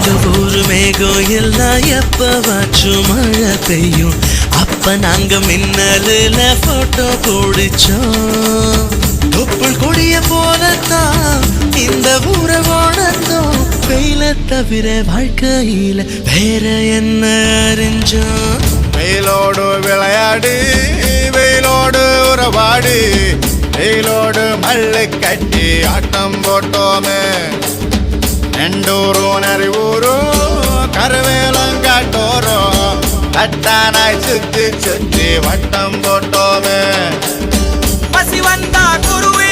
எங்க ஊரு மேகம் எல்லாம் எப்பவாச்சும் மழை பெய்யும். அப்ப நாங்க மின்னலுல போட்டோ பிடிச்சோம். தொப்புள் கொடிய போலத்தான் இந்த ஊரை வாழ்ந்தோம். வெயில தவிர வாழ்க்கையில வேற என்ன அறிஞ்சோம். வெயிலோடு விளையாடு, வெயிலோடு உறவாடு, வெயிலோடு மல்லு கட்டி ஆட்டம் போட்டோமே. நெண்டூரும் நரிவூரும் கருவேலங்காட்டோரும் கட்டானாய் சுத்தி சுத்தி வட்டம் போட்டோமே. பசி வந்தா குருவே